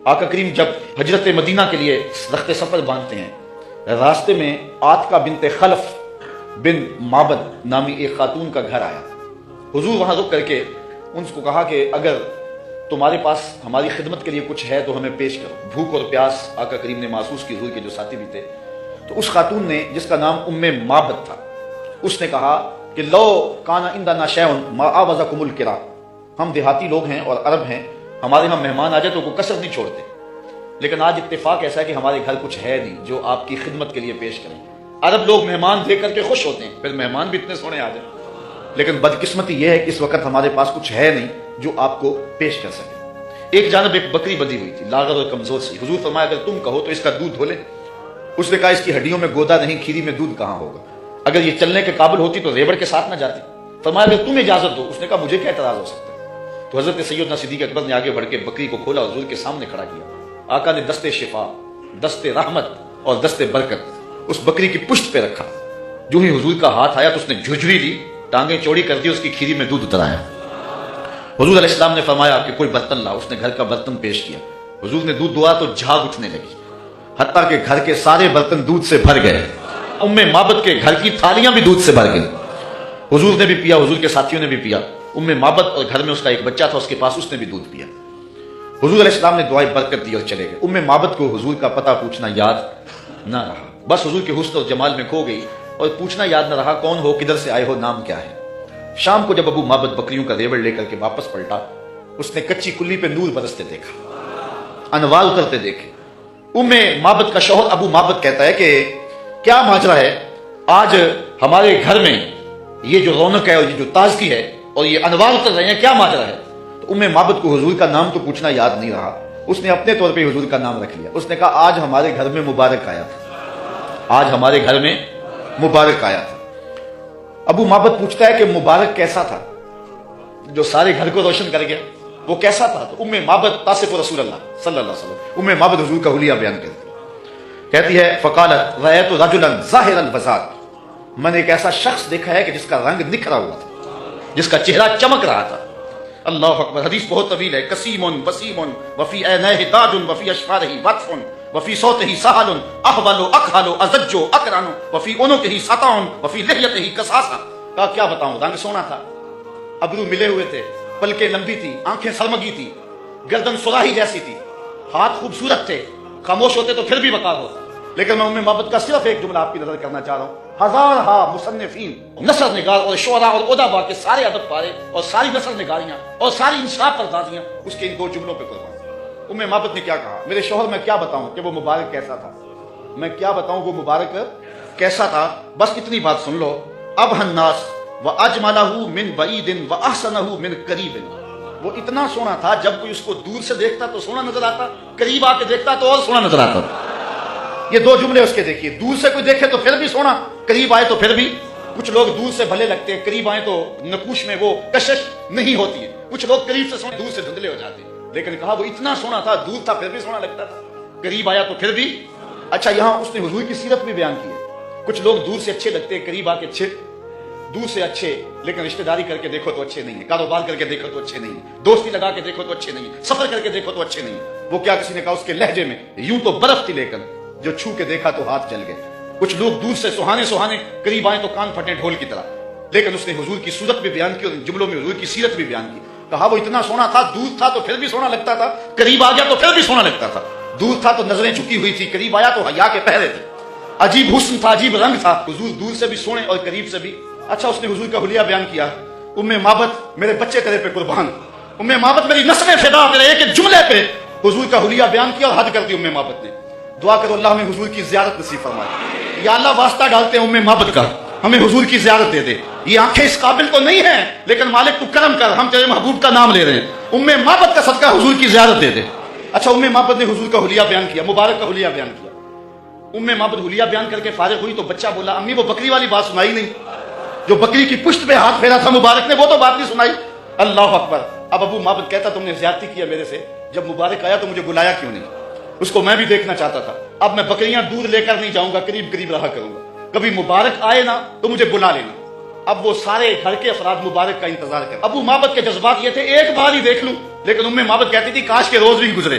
آقا کریم جب ہجرت مدینہ کے لیے رخت سفر باندھتے ہیں، راستے میں عاتقہ بنت خلف بن معبد نامی ایک خاتون کا گھر آیا۔ حضور وہاں رک کر کے ان کو کہا کہ اگر تمہارے پاس ہماری خدمت کے لیے کچھ ہے تو ہمیں پیش کرو۔ بھوک اور پیاس آقا کریم نے محسوس کی، حضور کے جو ساتھی بھی تھے۔ تو اس خاتون نے، جس کا نام معبد تھا، اس نے کہا کہ لو کان عندنا شیء ما آوزکم الکرام، ہم دیہاتی لوگ ہیں اور عرب ہیں، ہمارے یہاں مہمان آ جائے تو کوئی کسر نہیں چھوڑتے، لیکن آج اتفاق ایسا ہے کہ ہمارے گھر کچھ ہے نہیں جو آپ کی خدمت کے لیے پیش کریں۔ عرب لوگ مہمان دے کر کے خوش ہوتے ہیں، پھر مہمان بھی اتنے سونے آ جائیں، لیکن بدقسمتی یہ ہے کہ اس وقت ہمارے پاس کچھ ہے نہیں جو آپ کو پیش کر سکے۔ ایک جانب ایک بکری بندھی ہوئی تھی، لاغر اور کمزور سی۔ حضور فرمایا اگر تم کہو تو اس کا دودھ دھو لے۔ اس نے کہا اس کی ہڈیوں میں گودا نہیں، کھیری میں دودھ کہاں ہوگا، اگر یہ چلنے کے قابل ہوتی تو ریبڑ کے ساتھ نہ جاتی۔ فرمایا اگر تم اجازت دو۔ اس نے کہا مجھے کیا اعتراض ہو سکتا ہے۔ تو حضرت سیدنا صدیق اکبر نے آگے بڑھ کے بکری کو کھولا، حضور کے سامنے کھڑا کیا۔ آقا نے دست شفا، دست رحمت اور دست برکت اس بکری کی پشت پہ رکھا۔ جو ہی حضور کا ہاتھ آیا تو اس نے جھجری لی، ٹانگیں چوڑی کر دی، اس کی کھیری میں دودھ اتر آیا۔ حضور علیہ السلام نے فرمایا کہ کوئی برتن لا۔ اس نے گھر کا برتن پیش کیا۔ حضور نے دودھ دعا تو جھاگ اٹھنے لگی، حتیٰ کہ گھر کے سارے برتن دودھ سے بھر گئے۔ معبد کے گھر کی تھالیاں بھی دودھ سے بھر گئی۔ حضور نے بھی پیا، حضور کے ساتھیوں نے بھی پیا۔ معبد اور گھر میں اس کا ایک بچہ تھا اس کے پاس، اس نے بھی دودھ پیا۔ حضور علیہ السلام نے دعائیں برکت دی اور چلے گئے۔ معبد کو حضور کا پتہ پوچھنا یاد نہ رہا، بس حضور کے حسن اور جمال میں کھو گئی اور پوچھنا یاد نہ رہا کون ہو، کدھر سے آئے ہو، نام کیا ہے۔ شام کو جب معبد بکریوں کا ریوڑ لے کر کے واپس پلٹا، اس نے کچی کلی پہ نور برستے دیکھا، انوار اترتے دیکھے۔ معبد کا شوہر معبد کہتا ہے کہ کیا ماجرا ہے، آج ہمارے گھر میں یہ جو رونق ہے اور یہ جو تازگی ہے اور یہ انوار اتر رہے ہیں، کیا ماجرا ہے۔ تو معبد کو حضور کا نام تو پوچھنا یاد نہیں رہا، اس نے اپنے طور پہ حضور کا نام رکھ لیا۔ اس نے کہا آج ہمارے گھر میں مبارک آیا تھا، آج ہمارے گھر میں مبارک آیا تھا۔ معبد پوچھتا ہے کہ مبارک کیسا تھا جو سارے گھر کو روشن کر گیا، وہ کیسا تھا؟ تو معبد تاصف رسول اللہ صلی اللہ علیہ وسلم، معبد حضور کا حلیہ بیان کرتی کہتی ہے فقالت رأیت رجلا ظاہر البزاق، میں نے ایک ایسا شخص دیکھا ہے کہ جس کا رنگ نکھرا ہوا تھا، جس کا چہرہ چمک رہا تھا۔ اللہ اکبر۔ حدیث بہت طویل ہے۔ کسیم وسیم وفی عینیہ تاج وفی اشفارہ وطف وفی صوتہ سہل احول اکحل ازج اکرن وفی عنقہ سطع وفی لحیتہ کساسہ۔ کہا کیا بتاؤں، رنگ سونا تھا، ابرو ملے ہوئے تھے، پلکیں لمبی تھی، آنکھیں سرمگی تھی، گردن سراہی جیسی تھی، ہاتھ خوبصورت تھے، خاموش ہوتے تو پھر بھی وقار ہوتا۔ لیکن میں معبد کا صرف ایک جملہ آپ کی نظر کرنا چاہ رہا ہوں۔ ہزارہا مصنفین، نثر نگار اور شعراء اور ادبا کے سارے ادب پارے اور ساری نثر نگاریاں اور ساری انصاف پردازیاں اس کے ان دو جملوں پہ قربان۔ معبد نے کیا کہا، میرے شوہر میں کیا بتاؤں کہ وہ مبارک کیسا تھا، میں کیا بتاؤں وہ مبارک کیسا تھا، بس اتنی بات سن لو۔ اب الناس واجملہ من بعید واحسنہ من قریب، وہ اتنا سونا تھا جب کوئی اس کو دور سے دیکھتا تو سونا نظر آتا، قریب آ کے دیکھتا تو اور سونا نظر آتا۔ یہ دو جملے اس کے دیکھیے، دور سے کوئی دیکھے تو پھر بھی سونا، قریب آئے تو پھر بھی۔ کچھ لوگ دور سے بھلے لگتے ہیں، قریب آئے تو نقوش میں وہ کشش نہیں ہوتی ہے۔ کچھ لوگ قریب سے سونے، دور سے دھندلے ہو جاتے ہیں، لیکن کہا وہ اتنا سونا تھا، دور تھا پھر بھی سونا لگتا تھا، قریب آیا تو پھر بھی۔ اچھا یہاں اس نے حضور کی سیرت بھی بیان کی ہے۔ کچھ لوگ دور سے اچھے لگتے ہیں، قریب آ کے اچھے، دور سے اچھے لیکن رشتہ داری کر کے دیکھو تو اچھے نہیں ہیں، کاروبار کر کے دیکھو تو اچھے نہیں ہیں، دوستی لگا کے دیکھو تو اچھے نہیں ہیں، سفر کر کے دیکھو تو اچھے نہیں ہیں۔ وہ کیا کسی نے کہا اس کے لہجے میں یوں تو برف تھی لیکن جو چھو کے دیکھا تو ہاتھ جل گئے۔ کچھ لوگ دور سے سہانے سہانے، قریب آئے تو کان پھٹے ڈھول کی طرح۔ لیکن اس نے حضور کی صورت بھی بیان کی اور جملوں میں حضور کی سیرت بھی بیان کی۔ کہا وہ اتنا سونا تھا، دور تھا تو پھر بھی سونا لگتا تھا، قریب آ گیا تو پھر بھی سونا لگتا تھا، دور تھا تو نظریں جھکی ہوئی تھی، قریب آیا تو حیا کے پہرے تھے، عجیب حسن تھا، عجیب رنگ تھا، حضور دور سے بھی سونے اور قریب سے بھی۔ اچھا اس نے حضور کا حلیہ بیان کیا۔ معبد میرے بچے تیرے پہ قربان، معبد میری نسلیں فدا، میرے ایک ایک جملے پہ حضور کا حلیہ بیان کیا اور حد کر دی معبد نے۔ دعا کرو اللہ ہمیں حضور کی زیارت نصیب فرمائے۔ یا اللہ واسطہ ڈالتے ہیں معبد کا، ہمیں حضور کی زیارت دے دے۔ یہ آنکھیں اس قابل تو نہیں ہیں لیکن مالک تو کرم کر، ہم تیرے محبوب کا نام لے رہے ہیں، معبد کا صدقہ حضور کی زیارت دے دے۔ اچھا معبد نے حضور کا حلیہ بیان کیا، مبارک کا حلیہ بیان کیا۔ معبد حلیہ بیان کر کے فارغ ہوئی تو بچہ بولا امی وہ بکری والی بات سنائی نہیں، جو بکری کی پشت پہ ہاتھ پھیرا تھا مبارک نے، وہ تو بات نہیں سنائی۔ اللہ اکبر۔ اب معبد کہتا تم نے زیادتی کیا میرے سے، جب مبارک آیا تو مجھے بلایا کیوں نہیں، اس کو میں بھی دیکھنا چاہتا تھا۔ اب میں بکریاں دودھ لے کر نہیں جاؤں گا، قریب قریب رہا کروں گا، کبھی مبارک آئے نا تو مجھے بلا لینا۔ اب وہ سارے گھر کے افراد مبارک کا انتظار کر۔ معبد کے جذبات یہ تھے ایک بار ہی دیکھ لوں، لیکن معبد کہتی تھی کاش کے روز بھی گزرے۔